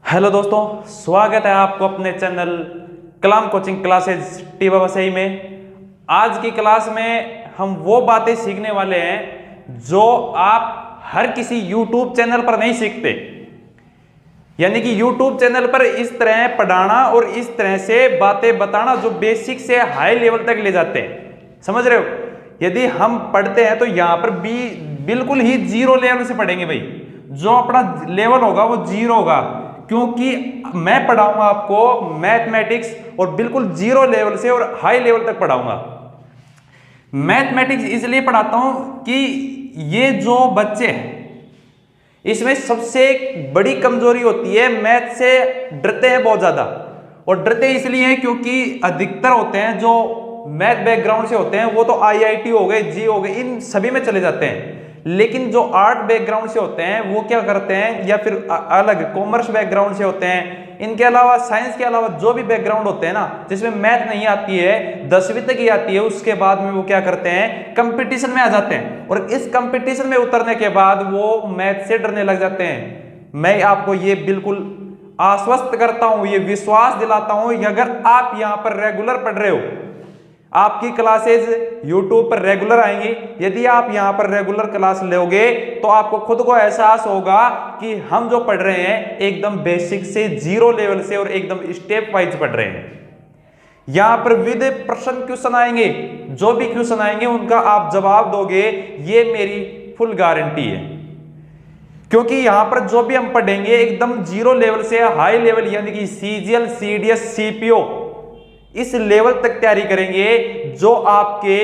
Hello दोस्तों, स्वागत है आपको अपने चैनल कलाम कोचिंग क्लासेज टीबा वसई में। आज की क्लास में हम वो बातें सीखने वाले हैं जो आप हर किसी YouTube चैनल पर नहीं सीखते। यानी कि YouTube चैनल पर इस तरह पढ़ाना और इस तरह से बातें बताना जो बेसिक से हाई लेवल तक ले जाते हैं, समझ रहे हो। यदि हम पढ़ते हैं तो यहाँ पर बिल्कुल ही जीरो लेवल से पढ़ेंगे भाई। जो अपना लेवल होगा वो जीरो होगा, क्योंकि मैं पढ़ाऊंगा आपको मैथमेटिक्स और बिल्कुल जीरो लेवल से और हाई लेवल तक पढ़ाऊंगा। मैथमेटिक्स इसलिए पढ़ाता हूं कि ये जो बच्चे हैं इसमें सबसे बड़ी कमजोरी होती है, मैथ से डरते हैं बहुत ज्यादा। और डरते इसलिए हैं क्योंकि अधिकतर होते हैं जो मैथ बैकग्राउंड से होते हैं वो तो IIT हो गए, जी हो गए, इन सभी में चले जाते हैं। लेकिन जो आर्ट बैकग्राउंड से होते हैं वो क्या करते हैं, या फिर अलग कॉमर्स बैकग्राउंड से होते हैं, इनके अलावा साइंस के अलावा जो भी बैकग्राउंड होते हैं ना, जिसमें मैथ नहीं आती है, 10वीं तक ही आती है, उसके बाद में वो क्या करते हैं, कंपटीशन में आ जाते हैं। और इस कंपटीशन में उतरने के बाद वो मैथ से डरने लग जाते हैं। मैं आपको ये बिल्कुल आश्वस्त करता हूं, ये विश्वास दिलाता हूं कि अगर आप यहां पर रेगुलर पढ़ रहे हो, आपकी क्लासेज YouTube पर रेगुलर आएंगी। यदि आप यहां पर रेगुलर क्लास लोगे तो आपको खुद को एहसास होगा कि हम जो पढ़ रहे हैं एकदम बेसिक से जीरो लेवल से और एकदम स्टेप वाइज पढ़ रहे हैं। यहां पर विद प्रश्न क्वेश्चन आएंगे, जो भी क्वेश्चन आएंगे उनका आप जवाब दोगे, ये मेरी फुल गारंटी है। क्योंकि यहां पर जो भी हम पढ़ेंगे एकदम जीरो लेवल से हाई लेवल, यानी कि CGL CDS CPO इस लेवल तक तैयारी करेंगे जो आपके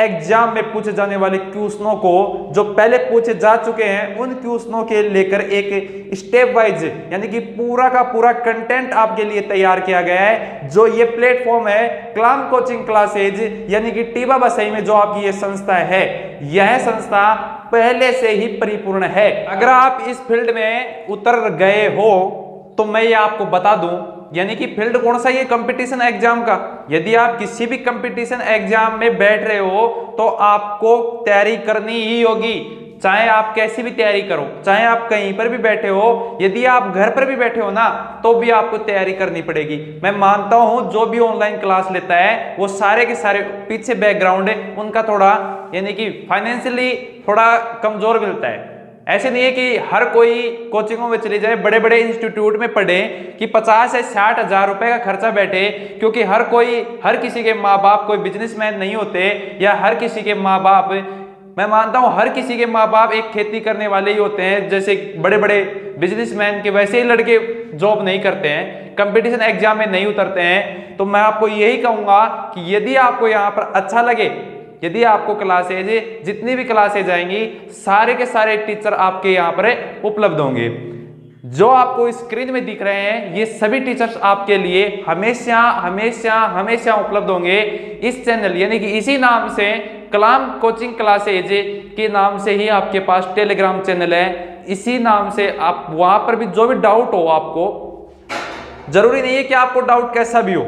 एग्जाम में पूछे जाने वाले क्वेश्चनों को, जो पहले पूछे जा चुके हैं उन क्वेश्चनों के लेकर एक स्टेप वाइज, यानी कि पूरा का पूरा कंटेंट आपके लिए तैयार किया गया है। जो ये प्लेटफॉर्म है कलाम कोचिंग क्लासेज, यानी कि टीबा वसई में जो आपकी ये संस्था है, यह संस्था पहले से ही परिपूर्ण है। अगर आप इस फील्ड में उतर गए हो तो मैं ये आपको बता दूं, यानी कि फील्ड कौन सा, ये कंपटीशन एग्जाम का। यदि आप किसी भी कंपटीशन एग्जाम में बैठ रहे हो तो आपको तैयारी करनी ही होगी, चाहे आप कैसी भी तैयारी करो, चाहे आप कहीं पर भी बैठे हो, यदि आप घर पर भी बैठे हो ना तो भी आपको तैयारी करनी पड़ेगी। मैं मानता हूं जो भी ऑनलाइन क्लास लेता है वो सारे के सारे पीछे बैकग्राउंड है उनका थोड़ा, यानी कि फाइनेंशियली थोड़ा कमजोर मिलता है। ऐसे नहीं है कि हर कोई कोचिंगों में चले जाए, बड़े बड़े इंस्टीट्यूट में पढ़े कि 50 से 60 हजार रुपए का खर्चा बैठे, क्योंकि हर किसी के माँ बाप कोई बिजनेसमैन नहीं होते, या हर किसी के माँ बाप, मैं मानता हूं हर किसी के माँ बाप एक खेती करने वाले ही होते हैं। जैसे बड़े बड़े बिजनेसमैन के वैसे ही लड़के जॉब नहीं करते हैं, कंपटीशन एग्जाम में नहीं उतरते हैं। तो मैं आपको यही कहूंगा कि यदि आपको यहाँ पर अच्छा लगे, यदि आपको क्लासेज, जितनी भी क्लासेज आएंगी, सारे के सारे टीचर आपके यहाँ पर उपलब्ध होंगे। जो आपको स्क्रीन में दिख रहे हैं ये सभी टीचर्स आपके लिए हमेशा हमेशा हमेशा उपलब्ध होंगे। इस चैनल, यानी कि इसी नाम से कलाम कोचिंग क्लासेज के नाम से ही आपके पास टेलीग्राम चैनल है। इसी नाम से आप वहां पर भी जो भी डाउट हो, आपको जरूरी नहीं है कि आपको डाउट कैसा भी हो,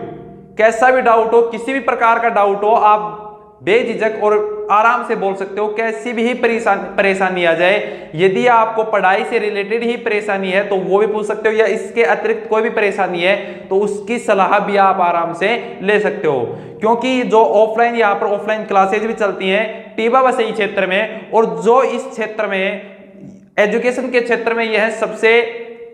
कैसा भी डाउट हो, किसी भी प्रकार का डाउट हो, आप बेझिझक और आराम से बोल सकते हो। कैसी भी परेशानी आ जाए, यदि आपको पढ़ाई से रिलेटेड ही परेशानी है तो वो भी पूछ सकते हो, या इसके अतिरिक्त कोई भी परेशानी है तो उसकी सलाह भी आप आराम से ले सकते हो। क्योंकि जो ऑफलाइन, यहाँ पर ऑफलाइन क्लासेज भी चलती हैं टीबा वसई क्षेत्र में, और जो इस क्षेत्र में एजुकेशन के क्षेत्र में यह सबसे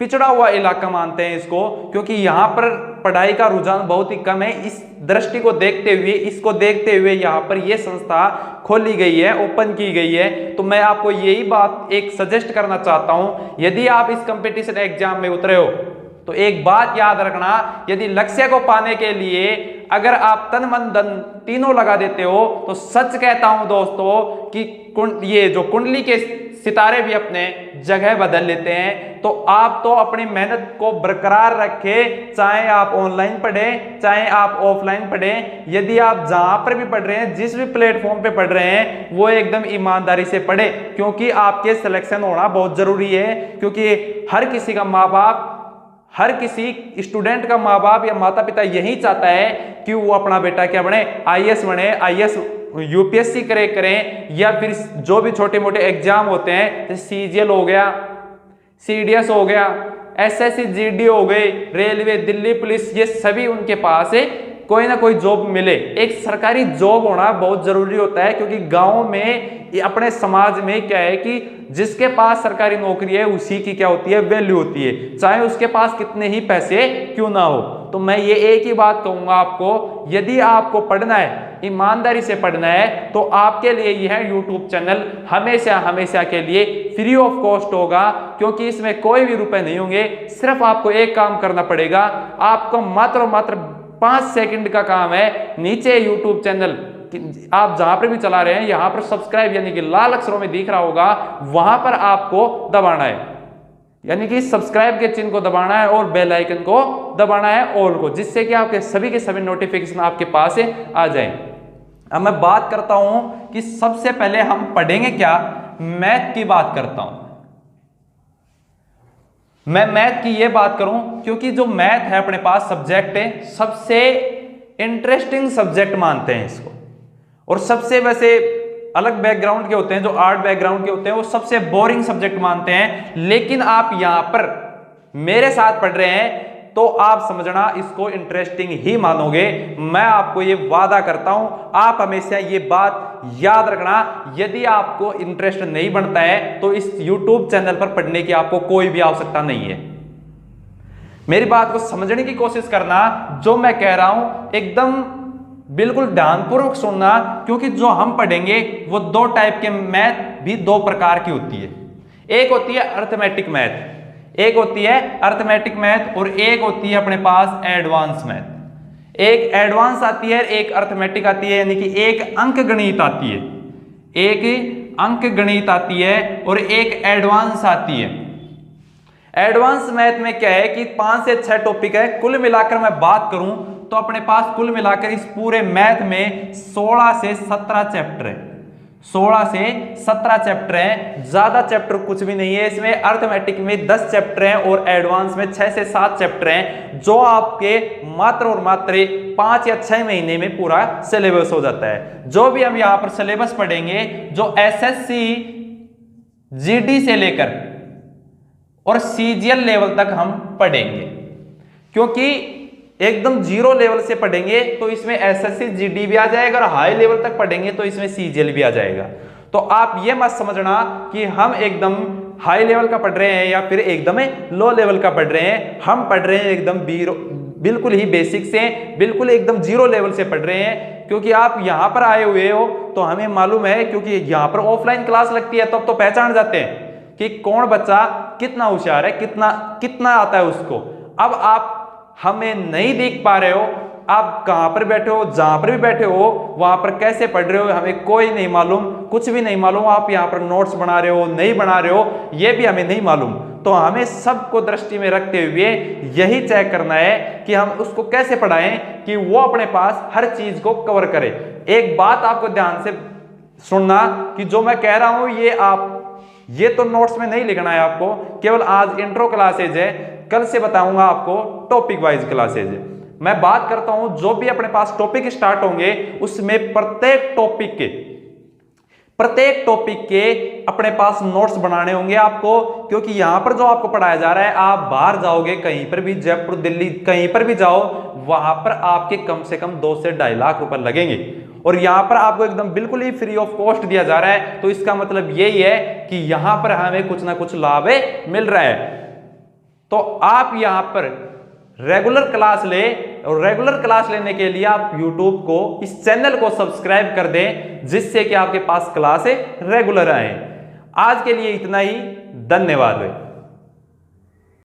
पिछड़ा हुआ इलाका मानते हैं इसको, क्योंकि यहाँ पर पढ़ाई का रुझान बहुत ही कम है। इस दृष्टि को देखते हुए, इसको देखते हुए यहाँ पर यह संस्था खोली गई है, ओपन की गई है। तो मैं आपको यही बात एक सजेस्ट करना चाहता हूं, यदि आप इस कंपटीशन एग्जाम में उतरे हो तो एक बात याद रखना, यदि लक्ष्य को पाने के लिए अगर आप तन मन धन तीनों लगा देते हो तो सच कहता हूं दोस्तों कि ये जो कुंडली के सितारे भी अपने जगह बदल लेते हैं। तो आप तो अपनी मेहनत को बरकरार रखें, चाहे आप ऑनलाइन पढ़ें चाहे आप ऑफलाइन पढ़ें। यदि आप जहां पर भी पढ़ रहे हैं, जिस भी प्लेटफॉर्म पे पढ़ रहे हैं, वो एकदम ईमानदारी से पढ़े, क्योंकि आपके सिलेक्शन होना बहुत जरूरी है। क्योंकि हर किसी का माँ बाप, हर किसी स्टूडेंट का माँ बाप या माता पिता यही चाहता है कि वो अपना बेटा क्या बने, IAS बने, IAS UPSC करें, या फिर जो भी छोटे मोटे एग्जाम होते हैं जैसे CGL हो गया, CDS हो गया, एसएससी जीडी हो गए, रेलवे, दिल्ली पुलिस, ये सभी उनके पास है कोई ना कोई जॉब मिले। एक सरकारी जॉब होना बहुत जरूरी होता है, क्योंकि गांव में अपने समाज में क्या है कि जिसके पास सरकारी नौकरी है उसी की क्या होती है, वैल्यू होती है, चाहे उसके पास कितने ही पैसे क्यों ना हो। तो मैं ये एक ही बात कहूंगा आपको, यदि आपको पढ़ना है, ईमानदारी से पढ़ना है, तो आपके लिए यह YouTube चैनल हमेशा हमेशा के लिए फ्री ऑफ कॉस्ट होगा, क्योंकि इसमें कोई भी रुपए नहीं होंगे। सिर्फ आपको एक काम करना पड़ेगा, आपको मात्र और मात्र 5 सेकंड का काम है। नीचे YouTube चैनल आप जहां पर भी चला रहे हैं, यहां पर सब्सक्राइब यानी कि लाल अक्षरों में दिख रहा होगा, वहां पर आपको दबाना है, यानी कि सब्सक्राइब के चिन्ह को दबाना है और बेल आइकन को दबाना है ऑल को, जिससे कि आपके सभी के सभी नोटिफिकेशन आपके पास आ जाए। अब मैं बात करता हूं कि सबसे पहले हम पढ़ेंगे क्या, मैथ की बात करता हूं। मैं मैथ की ये बात करूं क्योंकि जो मैथ है अपने पास सब्जेक्ट है, सबसे इंटरेस्टिंग सब्जेक्ट मानते हैं इसको, और सबसे वैसे अलग बैकग्राउंड के होते हैं, जो आर्ट बैकग्राउंड के होते हैं, वो सबसे बोरिंग सब्जेक्ट मानते हैं। लेकिन आप यहां पर मेरे साथ पढ़ रहे हैं तो आप समझना इसको इंटरेस्टिंग ही मानोगे, मैं आपको ये वादा करता हूं। आप हमेशा ये बात याद रखना, यदि आपको इंटरेस्ट नहीं बनता है तो इस YouTube चैनल पर पढ़ने की आपको कोई भी आवश्यकता नहीं है। मेरी बात को समझने की कोशिश करना, जो मैं कह रहा हूं एकदम बिल्कुल ध्यानपूर्वक सुनना, क्योंकि जो हम पढ़ेंगे वो 2 टाइप के मैथ भी 2 प्रकार की होती है। एक होती है अर्थमेटिक मैथ, एक होती है अर्थमेटिक मैथ, और एक होती है अपने पास एडवांस मैथ। एक एडवांस आती है, एक अर्थमेटिक आती है, यानी कि एक अंक गणित आती है, एक अंक गणित आती है और एक एडवांस आती है। एडवांस मैथ में क्या है कि 5 से 6 टॉपिक है, कुल मिलाकर मैं बात करूं तो अपने पास कुल मिलाकर इस पूरे मैथ में 16 से 17 चैप्टर है, 16 से 17 चैप्टर हैं, ज्यादा चैप्टर कुछ भी नहीं है इसमें। अर्थमेटिक में 10 चैप्टर हैं और एडवांस में 6 से 7 चैप्टर हैं, जो आपके मात्र और मात्र 5 या 6 महीने में पूरा सिलेबस हो जाता है। जो भी हम यहाँ पर सिलेबस पढ़ेंगे, जो एसएससी जीडी से लेकर और सीजीएल लेवल तक हम पढ़ेंगे, क्योंकि एकदम 0 लेवल से पढ़ेंगे तो इसमें एसएससी जीडी भी आ जाएगा, और हाई लेवल तक पढ़ेंगे तो इसमें सीजीएल भी आ जाएगा। तो आप ये मत समझना कि हम एकदम हाई लेवल का पढ़ रहे हैं या फिर एकदम लो लेवल का पढ़ रहे हैं। हम पढ़ रहे हैं एकदम बिल्कुल ही बेसिक से, बिल्कुल एकदम 0 लेवल से पढ़ रहे हैं, क्योंकि आप यहाँ पर आए हुए हो तो हमें मालूम है, क्योंकि यहाँ पर ऑफलाइन क्लास लगती है, तब तो पहचान जाते हैं कि कौन बच्चा कितना होशियार है, कितना आता है उसको। अब आप हमें नहीं देख पा रहे हो, आप कहां पर बैठे हो, जहां पर भी बैठे हो वहां पर कैसे पढ़ रहे हो, हमें कोई नहीं मालूम, कुछ भी नहीं मालूम। आप यहां पर नोट्स बना रहे हो, नहीं बना रहे हो, यह भी हमें नहीं मालूम। तो हमें सबको दृष्टि में रखते हुए यही चेक करना है कि हम उसको कैसे पढ़ाएं कि वो अपने पास हर चीज को कवर करे। एक बात आपको ध्यान से सुनना कि जो मैं कह रहा हूं ये तो नोट्स में नहीं लिखना है आपको, केवल आज इंट्रो क्लासेज है, कल से बताऊंगा आपको टॉपिक वाइज क्लासेज है। मैं बात करता हूं जो भी अपने पास टॉपिक स्टार्ट होंगे उसमें प्रत्येक टॉपिक के अपने पास नोट्स बनाने होंगे आपको, क्योंकि यहां पर जो आपको पढ़ाया जा रहा है, आप बाहर जाओगे कहीं पर भी, जयपुर, दिल्ली, कहीं पर भी जाओ, वहां पर आपके कम से कम 2 से 2.5 लाख रुपए लगेंगे, और यहां पर आपको एकदम बिल्कुल ही फ्री ऑफ कॉस्ट दिया जा रहा है। तो इसका मतलब यही है कि यहां पर हमें कुछ ना कुछ लाभ मिल रहा है। तो आप यहां पर रेगुलर क्लास ले, और रेगुलर क्लास लेने के लिए आप YouTube को, इस चैनल को सब्सक्राइब कर दें, जिससे कि आपके पास क्लास रेगुलर आए। आज के लिए इतना ही, धन्यवाद।